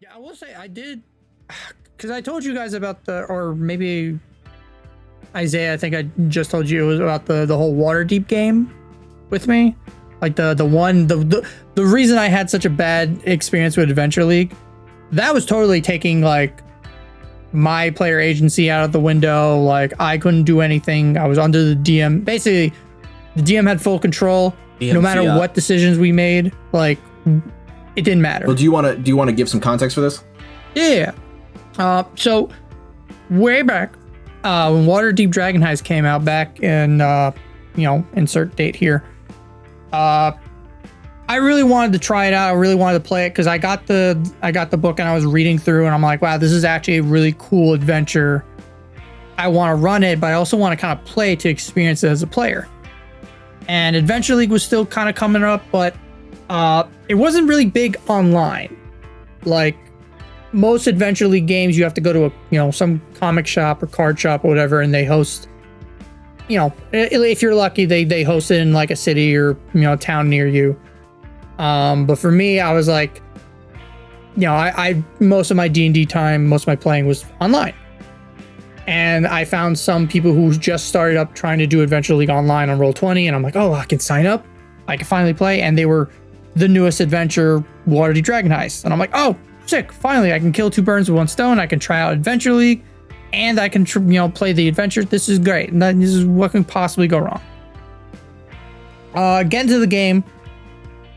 Yeah, I will say I did, because I told you guys about or maybe Isaiah, I think I just told you it was about the whole Waterdeep game with me. Like the reason I had such a bad experience with Adventure League, that was totally taking like my player agency out of the window. Like I couldn't do anything. I was under the DM. Basically, the DM had full control. No matter what decisions we made, like it didn't matter. Well, do you want to give some context for this? Yeah. So way back when Waterdeep Dragon Heist came out back in insert date here. I really wanted to try it out. I really wanted to play it because I got the book and I was reading through and I'm like, wow, this is actually a really cool adventure. I want to run it, but I also want to kind of play to experience it as a player. And Adventure League was still kind of coming up, but it wasn't really big online. Like most Adventure League games, you have to go to some comic shop or card shop or whatever, and they host. If you're lucky, they host it in like a city or a town near you. But for me, I was like, I most of my D&D time, most of my playing was online. And I found some people who just started up trying to do Adventure League online on Roll20, and I'm like, oh, I can sign up. I can finally play. And they were the newest adventure, Waterdeep Dragon Heist. And I'm like, oh, sick. Finally, I can kill two birds with one stone. I can try out Adventure League, and I can, play the adventure. This is great. And this is what can possibly go wrong. Getting to the game,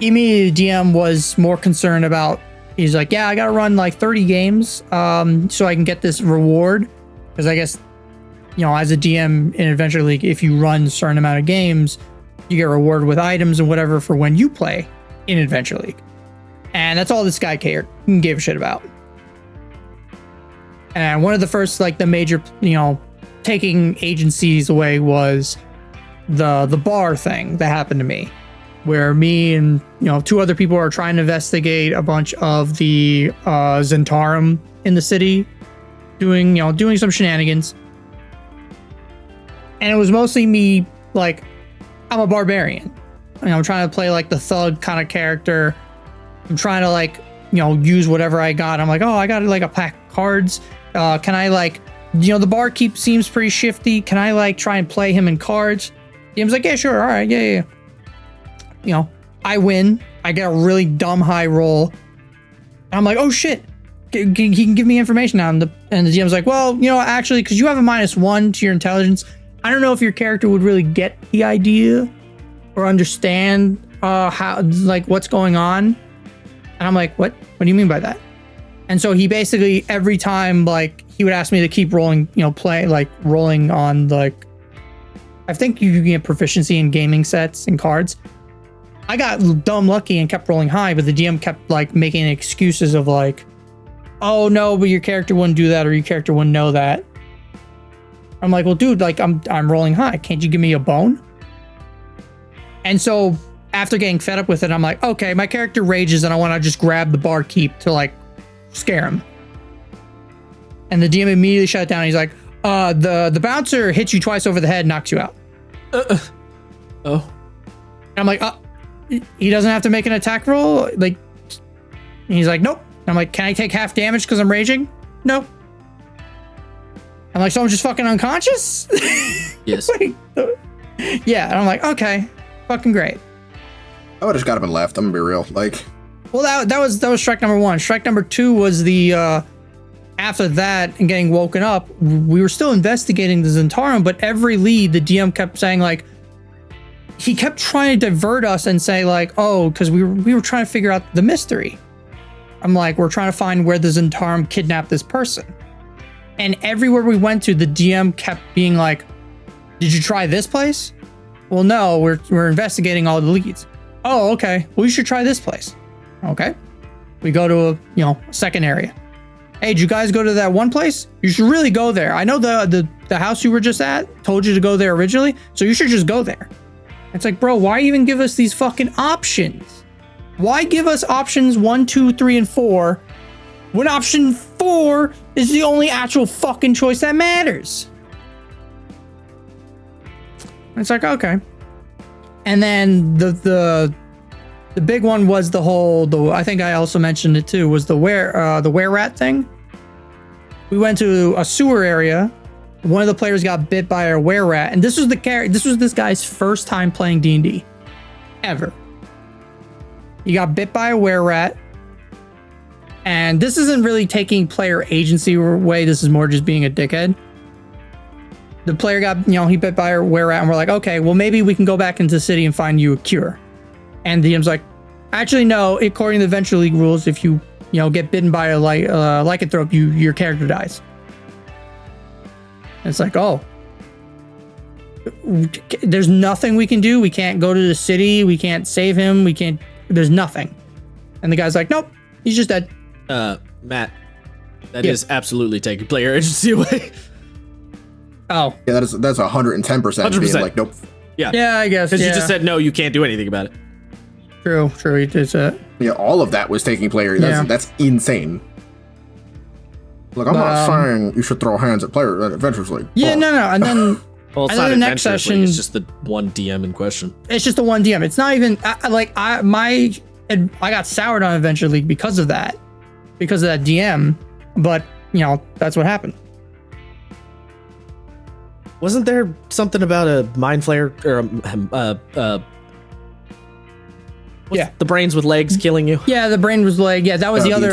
immediately DM was more concerned about, he's like, yeah, I got to run like 30 games so I can get this reward. Because I guess, as a DM in Adventure League, if you run a certain amount of games, you get rewarded with items and whatever for when you play in Adventure League. And that's all this guy cared and gave a shit about. And one of the first, like the major, taking agencies away was the bar thing that happened to me, where me and, two other people are trying to investigate a bunch of the Zentarum in the city, doing some shenanigans. And it was mostly me, like, I'm a barbarian. I'm trying to play like the thug kind of character. I'm trying to like, use whatever I got. I'm like, oh, I got like a pack of cards. Can I like, the barkeep seems pretty shifty. Can I like try and play him in cards? DM's like, yeah, sure. All right. Yeah. I win. I get a really dumb high roll. And I'm like, oh shit. He can give me information now. And the DM's like, well, actually, because you have a -1 to your intelligence, I don't know if your character would really get the idea or understand how, like, what's going on. And I'm like, what? What do you mean by that? And so he basically, every time, like, he would ask me to keep rolling, rolling on, like, I think you can get proficiency in gaming sets and cards. I got dumb lucky and kept rolling high, but the DM kept, like, making excuses of, like, oh no, but your character wouldn't do that, or your character wouldn't know that. I'm like, well, dude, like I'm rolling high. Can't you give me a bone? And so after getting fed up with it, I'm like, okay, my character rages and I want to just grab the barkeep to like scare him. And the DM immediately shut it down. He's like, the bouncer hits you twice over the head, knocks you out. Oh. And I'm like, he doesn't have to make an attack roll? Like, and he's like, nope. I'm like, can I take half damage because I'm raging? No. I'm like, so I'm just fucking unconscious? Yes. Yeah. And I'm like, okay, fucking great. I would have just got up and left. I'm gonna be real. Like, well, that was strike number 1. Strike number 2 was the after that and getting woken up, we were still investigating the Zentarum, but every lead the DM kept saying like, he kept trying to divert us and say like, oh, because we were trying to figure out the mystery. I'm like, we're trying to find where the Zentarum kidnapped this person. And everywhere we went to, the DM kept being like, did you try this place? Well, no, we're investigating all the leads. Oh, okay. Well, you should try this place. Okay. We go to a second area. Hey, did you guys go to that one place? You should really go there. I know the house you were just at told you to go there originally, so you should just go there. It's like, bro, why even give us these fucking options? Why give us options 1, 2, 3, and 4 when option 4 is the only actual fucking choice that matters? It's like, okay. And then the the big one was I think I also mentioned it too, was the were rat thing. We went to a sewer area. One of the players got bit by a were rat, and this was this guy's first time playing D&D ever. He got bit by a were rat, and this isn't really taking player agency away. This is more just being a dickhead. The player got, he bit by a were rat, and we're like, okay, well, maybe we can go back into the city and find you a cure. And the DM's like, actually, no, according to the Adventure League rules, if you, get bitten by a lycanthrope, your character dies. And it's like, oh, there's nothing we can do. We can't go to the city. We can't save him. There's nothing. And the guy's like, nope, he's just dead. Matt, that is absolutely taking player agency away. Oh. Yeah, that's 110% being like, nope. Yeah. Yeah, I guess. Because you just said, no, you can't do anything about it. True. He did that. Yeah, all of that was taking player. That's insane. Look, I'm not saying you should throw hands at player at Adventures League. Yeah, no. And then well, it's and not then the next Adventures session, League, it's just the one DM in question. It's just the one DM. It's not even I got soured on Adventure League because of that DM. But that's what happened. Wasn't there something about a mind flare or the brains with legs killing you? Yeah, the brain was like, that was the other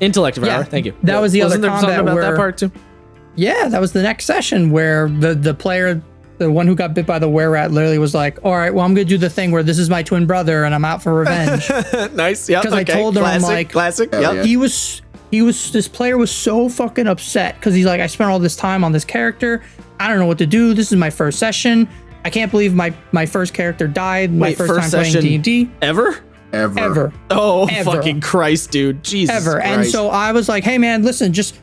Intellect Devour. Thank you. That was the Wasn't other there combat something about where, that part too? Yeah, that was the next session where the player, the one who got bit by the were rat, literally was like, all right, well, I'm gonna do the thing where this is my twin brother and I'm out for revenge. Nice. Yeah. Because I told him, I'm like, classic. Yeah. He was this player was so fucking upset because he's like, I spent all this time on this character. I don't know what to do. This is my first session. I can't believe my first character died. My first time playing D&D. Ever. Oh, fucking Christ, dude. Jesus Christ. And so I was like, hey man, listen, just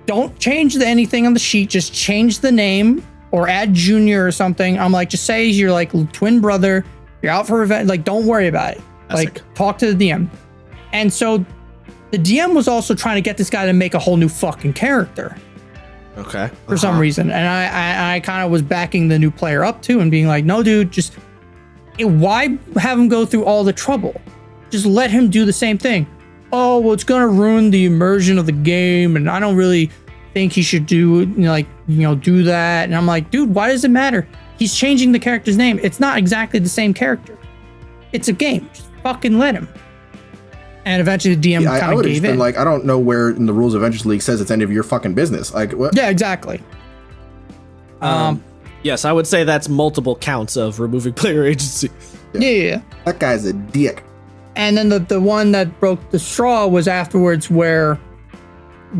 don't change anything on the sheet. Just change the name or add Junior or something. I'm like, just say you're like twin brother. You're out for revenge. Like, don't worry about it. Classic. Like, talk to the DM. And so the DM was also trying to get this guy to make a whole new fucking character. Okay. For some reason. And I kind of was backing the new player up too and being like, no, dude, why have him go through all the trouble? Just let him do the same thing. Oh, well, it's gonna ruin the immersion of the game, and I don't really think he should do that. And I'm like, dude, why does it matter? He's changing the character's name. It's not exactly the same character. It's a game. Just fucking let him. And eventually the DM kind of gave in. Like, I don't know where in the rules of Adventures League says it's any of your fucking business. Like, what? Yeah, exactly. Yes, I would say that's multiple counts of removing player agency. Yeah. That guy's a dick. And then the one that broke the straw was afterwards, where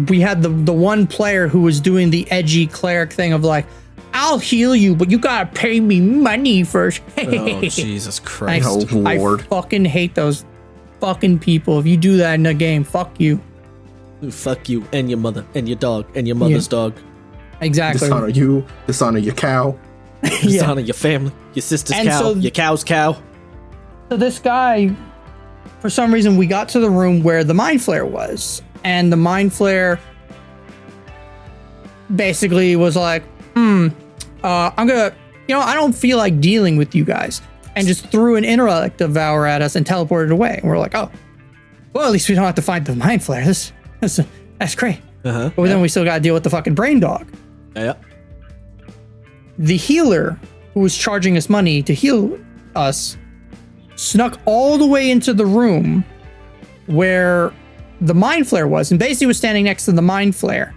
we had the one player who was doing the edgy cleric thing of like, I'll heal you, but you gotta pay me money first. Oh, Jesus Christ. Oh, Lord. I fucking hate those fucking people. If you do that in a game, fuck you. Fuck you and your mother and your dog and your mother's dog. Exactly. Dishonor you, dishonor your cow. Dishonor your family, your sister's And cow, so- your cow's cow. So this guy, for some reason, we got to the room where the Mind Flare was. And the Mind Flare basically was like, I'm gonna, I don't feel like dealing with you guys. And just threw an Intellect Devour at us and teleported away. And we're like, oh, well, at least we don't have to fight the Mind Flare. That's great. But then we still gotta deal with the fucking Brain Dog. Yeah. The healer who was charging us money to heal us snuck all the way into the room where the Mind Flare was, and basically was standing next to the Mind Flare.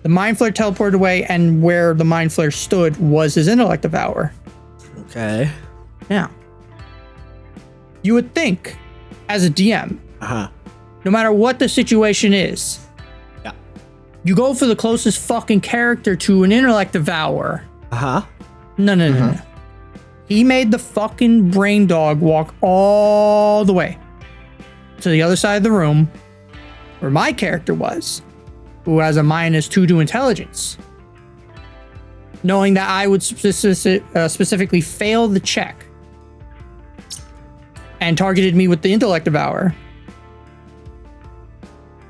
The Mind Flare teleported away, and where the Mind Flare stood was his Intellect Devour. Okay. Yeah. You would think, as a DM, no matter what the situation is, you go for the closest fucking character to an Intellect Devour. No. He made the fucking Brain Dog walk all the way to the other side of the room where my character was, who has a -2 to intelligence. Knowing that I would specifically fail the check and targeted me with the Intellect Devour.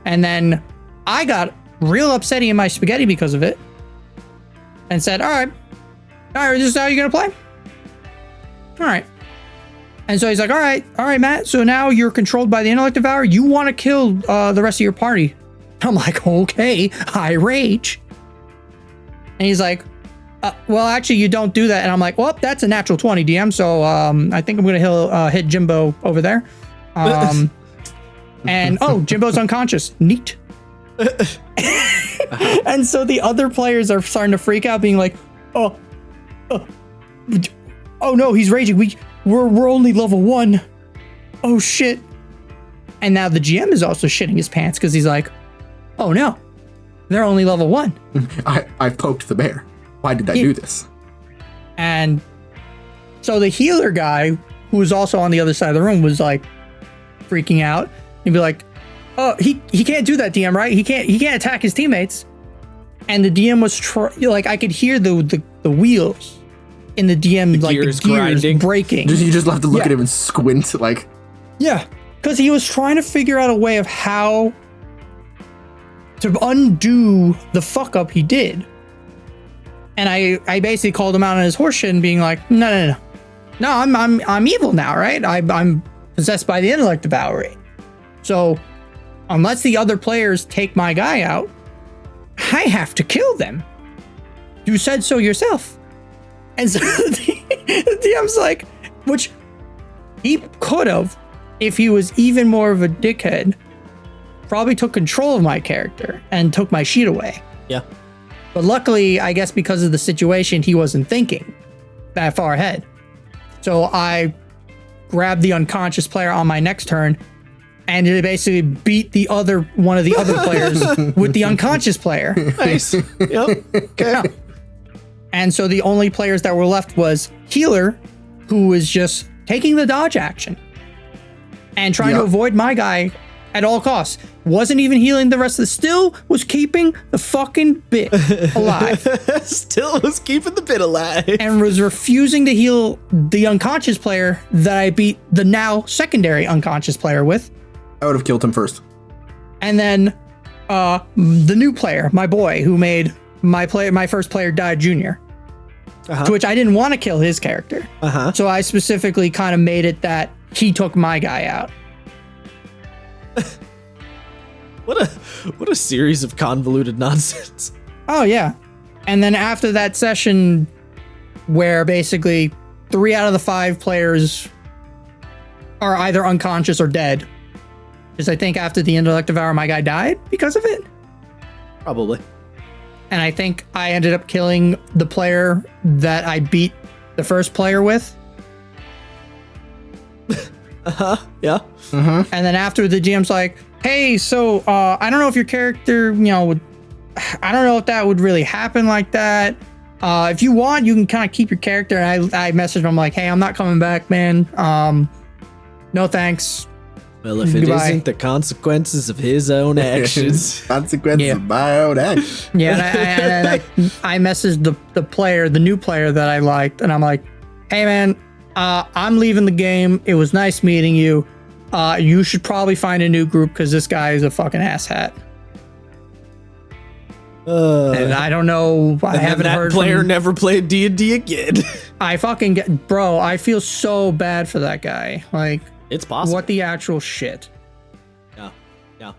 And then I got real upsetty in my spaghetti because of it and said, all right, this is how you're going to play? All right. And so he's like, all right, Matt. So now you're controlled by the intellect devourer. You want to kill the rest of your party. I'm like, okay, I rage. And he's like, well, actually, you don't do that. And I'm like, well, that's a natural 20, DM. So I think I'm going to hit Jimbo over there. And oh, Jimbo's unconscious. Neat. And so the other players are starting to freak out, being like, oh no, he's raging. We're only level 1. Oh shit. And now the GM is also shitting his pants because he's like, oh no, they're only level 1. I poked the bear. Why did I do this? And so the healer guy, who was also on the other side of the room, was like freaking out. He'd be like, oh, he can't do that, DM, right? He can't attack his teammates. And the DM was like, I could hear the wheels in the DM, like the gears grinding, breaking. You just have to look at him and squint, like. Yeah, because he was trying to figure out a way of how to undo the fuck up he did. And I basically called him out on his horseshit and being like, no, I'm evil now, right? I'm possessed by the intellect devourer. So unless the other players take my guy out, I have to kill them. You said so yourself. And so the DM's like, which he could have, if he was even more of a dickhead, probably took control of my character and took my sheet away. Yeah. But luckily, I guess because of the situation, he wasn't thinking that far ahead. So I grabbed the unconscious player on my next turn and it basically beat one of the other players with the unconscious player. Nice. Yep. Okay. Yeah. And so the only players that were left was healer, who was just taking the dodge action and trying to avoid my guy at all costs. Wasn't even healing the rest of still was keeping the fucking bit alive. Still was keeping the bit alive. And was refusing to heal the unconscious player that I beat the now secondary unconscious player with. I would have killed him first. And then the new player, my boy, who made my first player die junior. To which I didn't want to kill his character. So I specifically kind of made it that he took my guy out. What a series of convoluted nonsense. Oh yeah. And then after that session where basically 3 out of the 5 players are either unconscious or dead, because I think after the intellect devourer my guy died because of it. Probably. And I think I ended up killing the player that I beat the first player with. Yeah. And then after the GM's like, hey, so I don't know if your character, I don't know if that would really happen like that. If you want, you can kind of keep your character. And I messaged him like, hey, I'm not coming back, man. No thanks. Well, if it isn't the consequences of his own actions. Consequences of my own actions. Yeah, and I messaged the new player that I liked, and I'm like, hey man, I'm leaving the game. It was nice meeting you. You should probably find a new group because this guy is a fucking asshat. And I don't know. I haven't heard. That player never played D&D again. I fucking bro. I feel so bad for that guy. Like, it's possible. What the actual shit? Yeah. What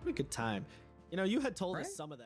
a good time. You had told us some of that.